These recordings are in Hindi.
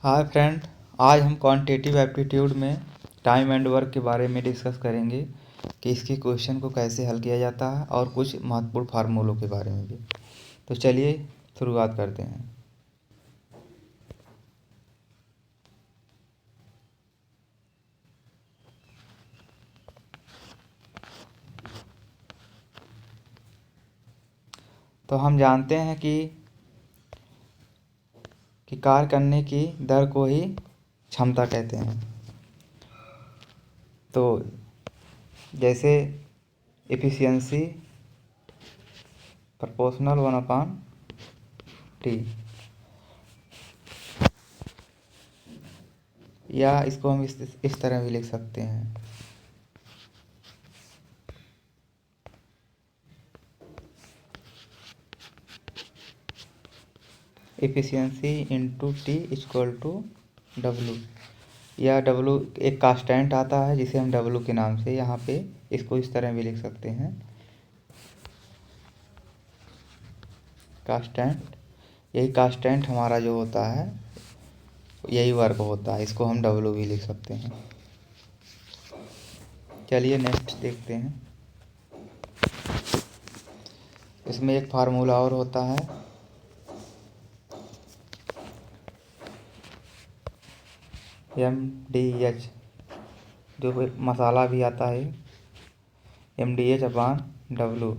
हाय फ्रेंड, आज हम क्वांटिटेटिव एप्टीट्यूड में टाइम एंड वर्क के बारे में डिस्कस करेंगे कि इसके क्वेश्चन को कैसे हल किया जाता है और कुछ महत्वपूर्ण फार्मूलों के बारे में भी। तो चलिए शुरुआत करते हैं। तो हम जानते हैं कि कार्य करने की दर को ही क्षमता कहते हैं। तो जैसे एफिशिएंसी प्रोपोर्शनल 1/T, या इसको हम इस तरह भी लिख सकते हैं। Efficiency into T equal to W, या डब्लू एक कांस्टेंट आता है जिसे हम डब्लू के नाम से यहाँ पे इसको इस तरह भी लिख सकते हैं। कांस्टेंट, यही कांस्टेंट हमारा जो होता है यही वर्क होता है, इसको हम डब्लू भी लिख सकते हैं। चलिए नेक्स्ट देखते हैं। इसमें एक फार्मूला और होता है, MDH, जो मसाला भी आता है, MDH/W।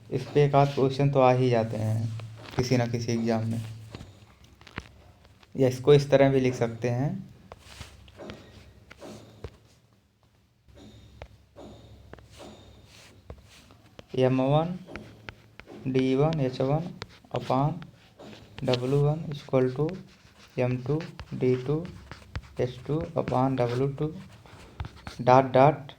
इस पे एक आध क्वेश्चन तो आ ही जाते हैं किसी ना किसी एग्जाम में, या इसको इस तरह भी लिख सकते हैं, M1D1H1/W1 equal to M2D2H2/W2 dot dot,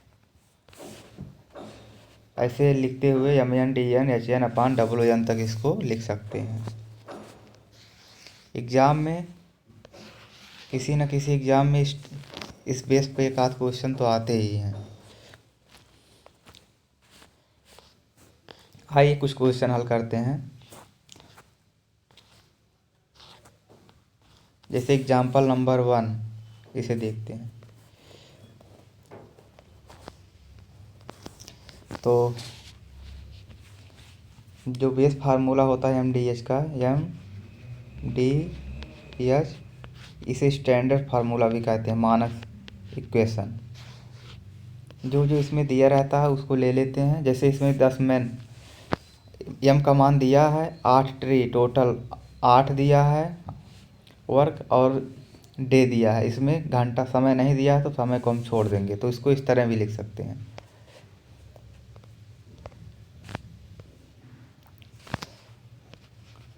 ऐसे लिखते हुए MNDNHN/WN तक इसको लिख सकते हैं। एग्ज़ाम में किसी न किसी एग्ज़ाम में इस बेस पे एक आध क्वेश्चन तो आते ही हैं। आइए कुछ क्वेश्चन हल करते हैं। जैसे एग्जाम्पल नंबर 1, इसे देखते हैं। तो जो बेस फार्मूला होता है MDH का, MDH, इसे स्टैंडर्ड फार्मूला भी कहते हैं, मानक इक्वेशन। जो इसमें दिया रहता है उसको ले लेते हैं। जैसे इसमें 10 मैन M का मान दिया है 8 ट्री, टोटल 8 दिया है वर्क, और डे दिया है। इसमें घंटा समय नहीं दिया है तो समय को हम छोड़ देंगे, तो इसको इस तरह भी लिख सकते हैं।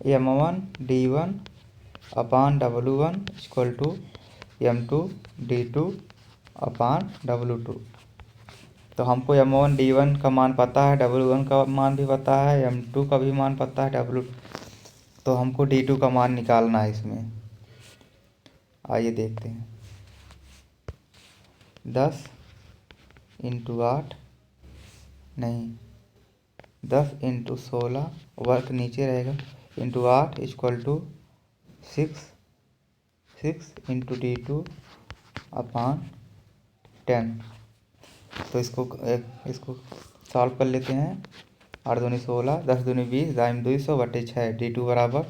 M1D1/W1 equal to M2D2/W2। तो हमको M1D1 का मान पता है, W1 का मान भी पता है, M2 का भी मान पता है, W, तो हमको D2 का मान निकालना है इसमें। आइए देखते हैं। 10 × 8 नहीं, 10 × 16, वर्क नीचे रहेगा, इंटू 8 इक्वल टू 6 × D2/10। तो इसको सॉल्व कर लेते हैं। 8 दूनी 16, 10 दूनी 20, दाइम 200/6, D2 बराबर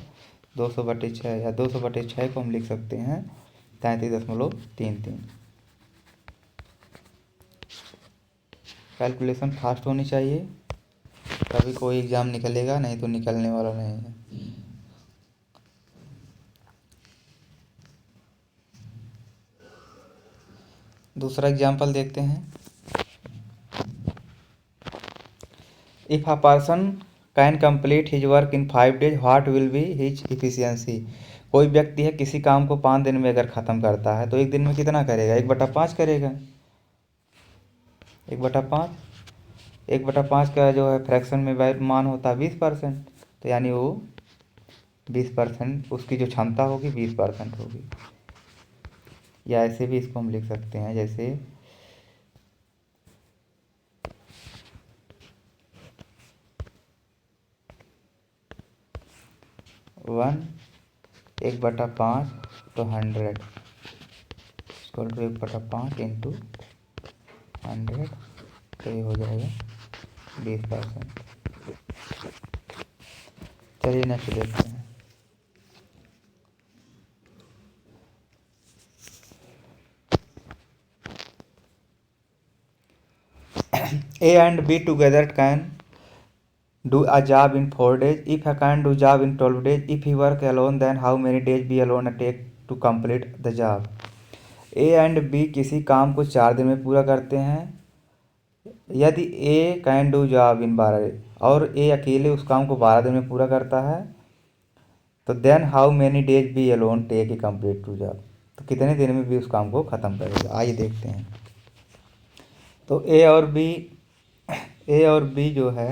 200/6, या 200/6 को हम लिख सकते हैं 33.33। कैलकुलेशन फास्ट होनी चाहिए, तभी कोई एग्ज़ाम निकलेगा, नहीं तो निकलने वाला नहीं है। दूसरा एग्जाम्पल देखते हैं। If a person can complete his work in 5 days, what will be his efficiency. कोई व्यक्ति है किसी काम को 5 दिन में अगर ख़त्म करता है तो एक दिन में कितना करेगा? 1/5 करेगा। 1/5, 1/5 का जो है फ्रैक्शन में मान होता है 20%, तो यानी वो 20%, उसकी जो क्षमता होगी 20% होगी। या ऐसे भी इसको हम लिख सकते हैं, जैसे 1 1/5 तो 100 इक्वल टू 1/5 इंटू 100 तो ये हो जाएगा 20%। चलिए नेक्स्ट देखते हैं। A and B together can do a job in 4 days. If I can do job in 12 days, if he work alone, then how many days B alone take to complete the job? A and B किसी काम को 4 दिन में पूरा करते हैं। यदि A can do job in 12 days और A अकेले उस काम को 12 दिन में पूरा करता है तो then how many days B alone take a complete to job, तो कितने दिन में भी उस काम को ख़त्म करेगा। आइए देखते हैं। तो ए और बी जो है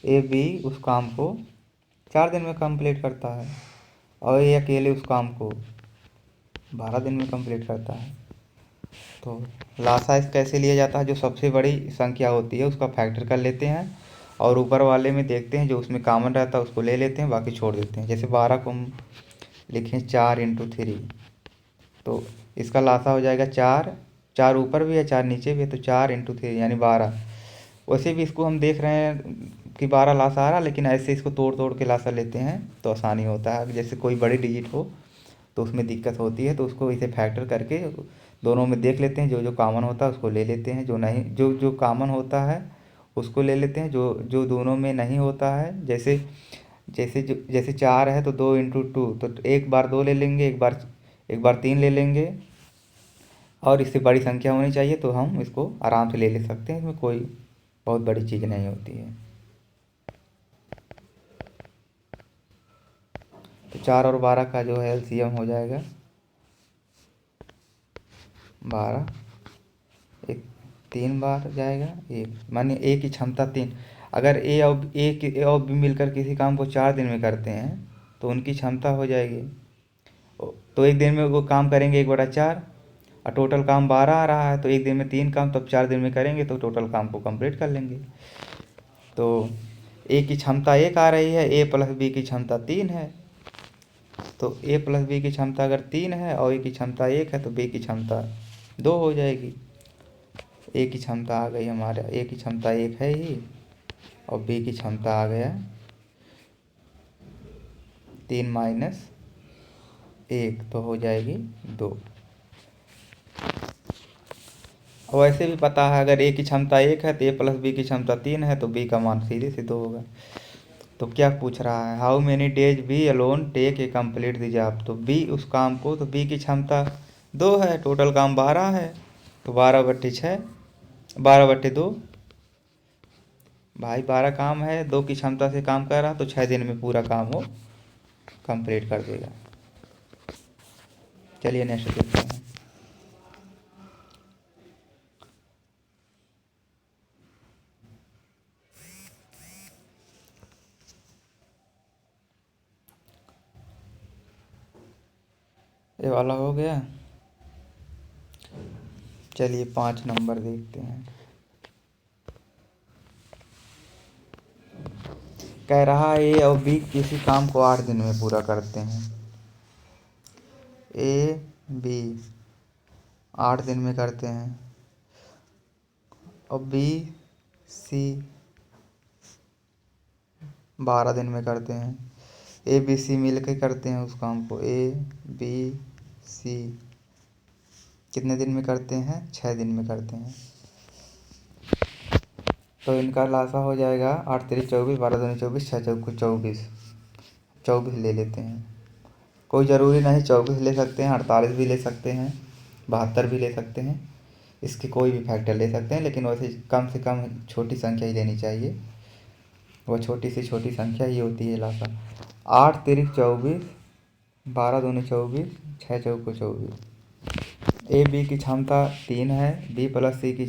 ए बी उस काम को 4 दिन में कंप्लीट करता है और ए अकेले उस काम को 12 दिन में कंप्लीट करता है। तो लासा कैसे लिया जाता है, जो सबसे बड़ी संख्या होती है उसका फैक्टर कर लेते हैं और ऊपर वाले में देखते हैं जो उसमें कॉमन रहता है उसको ले लेते हैं, बाकी छोड़ देते हैं। जैसे 12 को हम लिखें 4 × 3 तो इसका लासा हो जाएगा 4 ऊपर भी है 4 नीचे भी है तो 4 × 3 यानी 12। वैसे भी इसको हम देख रहे हैं कि 12 लासा आ रहा, लेकिन ऐसे इसको तोड़ तोड़ के लासा लेते हैं तो आसानी होता है। जैसे कोई बड़ी डिजिट हो तो उसमें दिक्कत होती है तो उसको इसे फैक्टर करके दोनों में देख लेते हैं, जो जो कॉमन होता है उसको ले लेते हैं, जो नहीं जो जो कॉमन होता है उसको ले लेते हैं, जो जो दोनों में नहीं होता है। जैसे 4 है तो 2 × 2 तो एक बार 2 ले लेंगे, एक बार 3 ले लेंगे और इससे बड़ी संख्या होनी चाहिए तो हम इसको आराम से ले सकते हैं, इसमें कोई बहुत बड़ी चीज़ नहीं होती है। तो 4 और 12 का जो है एलसीएम हो जाएगा 12, एक 3 बार जाएगा एक, मानिए ए की क्षमता 3। अगर ए और बी मिलकर किसी काम को 4 दिन में करते हैं तो उनकी क्षमता हो जाएगी, तो एक दिन में वो काम करेंगे 1/4 और टोटल काम 12 आ रहा है तो एक दिन में 3 काम, तब 4 दिन में करेंगे तो टोटल काम को कंप्लीट कर लेंगे। तो ए की क्षमता 1 आ रही है, ए प्लस बी की क्षमता 3 है, तो ए प्लस बी की क्षमता अगर 3 है और ए की क्षमता 1 है तो बी की क्षमता 2 हो जाएगी। ए की क्षमता आ गई हमारे, ए की क्षमता 1 है ही और बी की क्षमता आ गया 3 - 1 तो हो जाएगी 2। और वैसे भी पता है अगर ए की क्षमता 1 है तो ए प्लस बी की क्षमता 3 है तो बी का मान सीधे से 2 होगा। तो क्या पूछ रहा है, how many days B alone take a complete the job, तो बी उस काम को, तो बी की क्षमता 2 है, टोटल काम 12 है तो 12/6 12/2 भाई 12 काम है, 2 की क्षमता से काम कर रहा तो 6 दिन में पूरा काम वो कंप्लीट कर देगा। चलिए नेक्स्ट देखते हैं। ये वाला हो गया। चलिए 5 नंबर देखते हैं। कह रहा है ए और बी किसी काम को 8 दिन में पूरा करते हैं। ए बी 8 दिन में करते हैं और बी सी 12 दिन में करते हैं। ए बी सी मिल के करते हैं उस काम को, ए बी सी कितने दिन में करते हैं, 6 दिन में करते हैं। तो इनका लासा हो जाएगा 8 × 3 = 24, 12 × 2 = 24, 6 × 4 = 24 ले लेते हैं। कोई ज़रूरी नहीं 24 ले सकते हैं, 48 भी ले सकते हैं, 72 भी ले सकते हैं, इसके कोई भी फैक्टर ले सकते हैं, लेकिन वैसे कम से कम छोटी संख्या ही लेनी चाहिए। वो छोटी से छोटी संख्या ही होती है लासा। 8 × 3 = 24, 12 × 2 = 24, 6 × 4 = 24। ए बी की क्षमता 3 है, बी प्लस सी की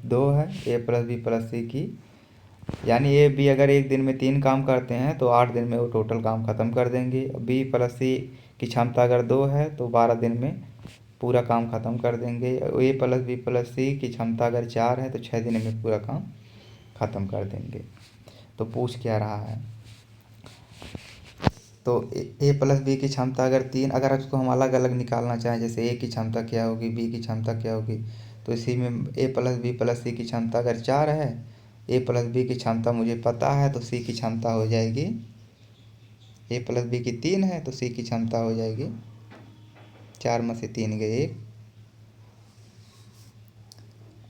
2 है, ए प्लस बी प्लस सी की, यानी ए बी अगर एक दिन में 3 काम करते हैं तो 8 दिन में वो टोटल काम ख़त्म कर देंगे। बी प्लस सी की क्षमता अगर 2 है तो 12 दिन में पूरा काम ख़त्म कर देंगे। ए प्लस बी प्लस सी की क्षमता अगर 4 है तो 6 दिन में पूरा काम ख़त्म कर देंगे। तो पूछ क्या रहा है। तो ए प्लस बी की क्षमता अगर 3, अगर उसको हम अलग अलग निकालना चाहें, जैसे ए की क्षमता क्या होगी, बी की क्षमता क्या होगी, तो इसी में ए प्लस बी प्लस सी की क्षमता अगर 4 है, ए प्लस बी की क्षमता मुझे पता है, तो सी की क्षमता हो जाएगी, ए प्लस बी की 3 है तो सी की क्षमता हो जाएगी 4 में से 3 गए 1,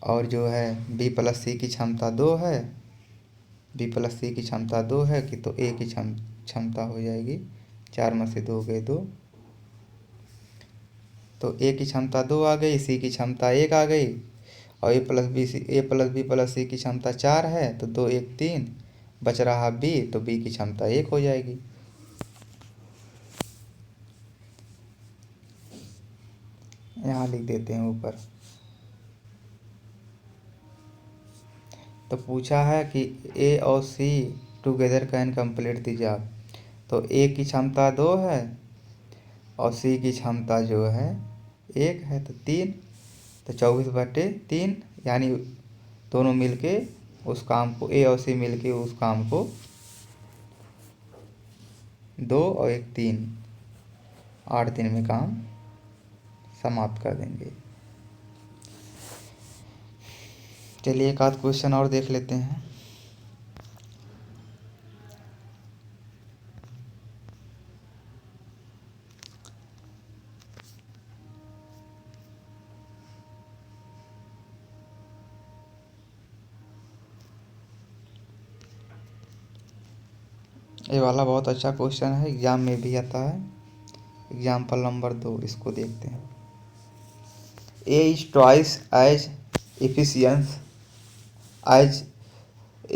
और जो है बी प्लस सी की क्षमता 2 है, बी प्लस सी की क्षमता 2 है कि तो ए की क्षमता हो जाएगी 4 में से 2 गए 2, तो ए की क्षमता 2 आ गई, सी की क्षमता 1 आ गई, और ए प्लस बी प्लस सी की क्षमता 4 है तो 2 1 3, बच रहा बी, तो बी की क्षमता 1 हो जाएगी। यहाँ लिख देते हैं ऊपर। तो पूछा है कि ए और C together can complete the job, तो ए की क्षमता 2 है और सी की क्षमता जो है 1 है, तो 3, तो 24/3, यानी दोनों मिलके उस काम को, ए और सी मिलके उस काम को 2 और 1 3, 8 दिन में काम समाप्त कर देंगे। चलिए एक आध क्वेश्चन और देख लेते हैं। ये वाला बहुत अच्छा क्वेश्चन है, एग्जाम में भी आता है। एग्जाम्पल नंबर 2 इसको देखते हैं। A is twice as efficient as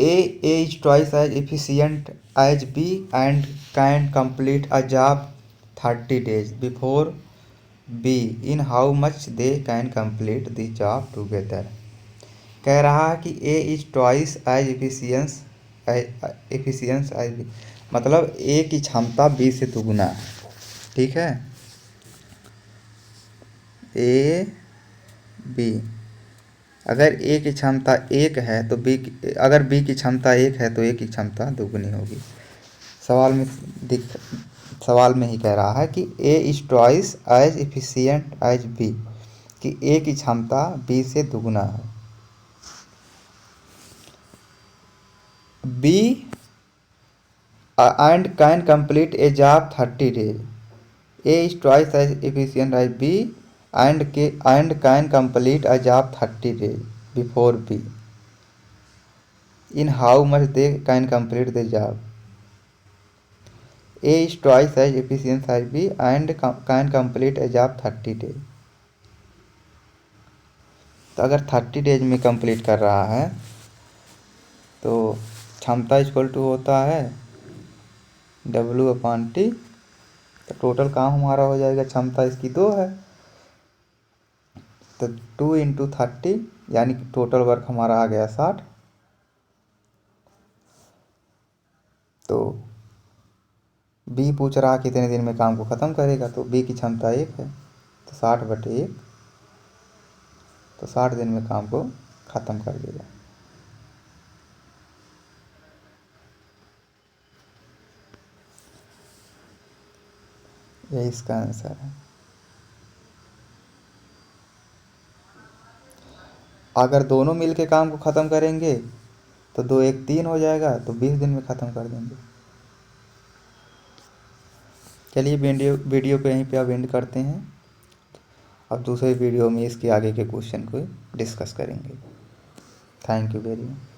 A is twice as efficient as B and can complete a job 30 days before B. In how much they can complete the job together? कह रहा है कि A is twice as efficient as B, मतलब A की क्षमता B से दुगुना है। ठीक है, A B, अगर ए की क्षमता 1 है तो अगर बी की क्षमता 1 है तो ए की क्षमता दुगनी होगी। सवाल में ही कह रहा है कि A is twice as efficient as B, कि ए की क्षमता बी से दुगना है। B and can complete a job 30 days, A is twice as efficient as B and can complete a job 30 days before B. In how much they can complete the job? A is twice as efficient as B and can complete a job 30 days. तो अगर 30 डेज में कंप्लीट कर रहा है तो क्षमता इक्वल टू होता है W/T, तो टोटल काम हमारा हो जाएगा, क्षमता इसकी 2 है तो 2 × 30, यानी टोटल वर्क हमारा आ गया 60। तो बी पूछ रहा कितने दिन में काम को ख़त्म करेगा, तो बी की क्षमता 1 है तो 60/1, तो 60 दिन में काम को ख़त्म कर देगा। यही इसका आंसर है। अगर दोनों मिलके काम को ख़त्म करेंगे तो 2 1 3 हो जाएगा, तो 20 दिन में ख़त्म कर देंगे। चलिए वीडियो को यहीं पे अब एंड करते हैं। अब दूसरे वीडियो में इसके आगे के क्वेश्चन को डिस्कस करेंगे। Thank you very much.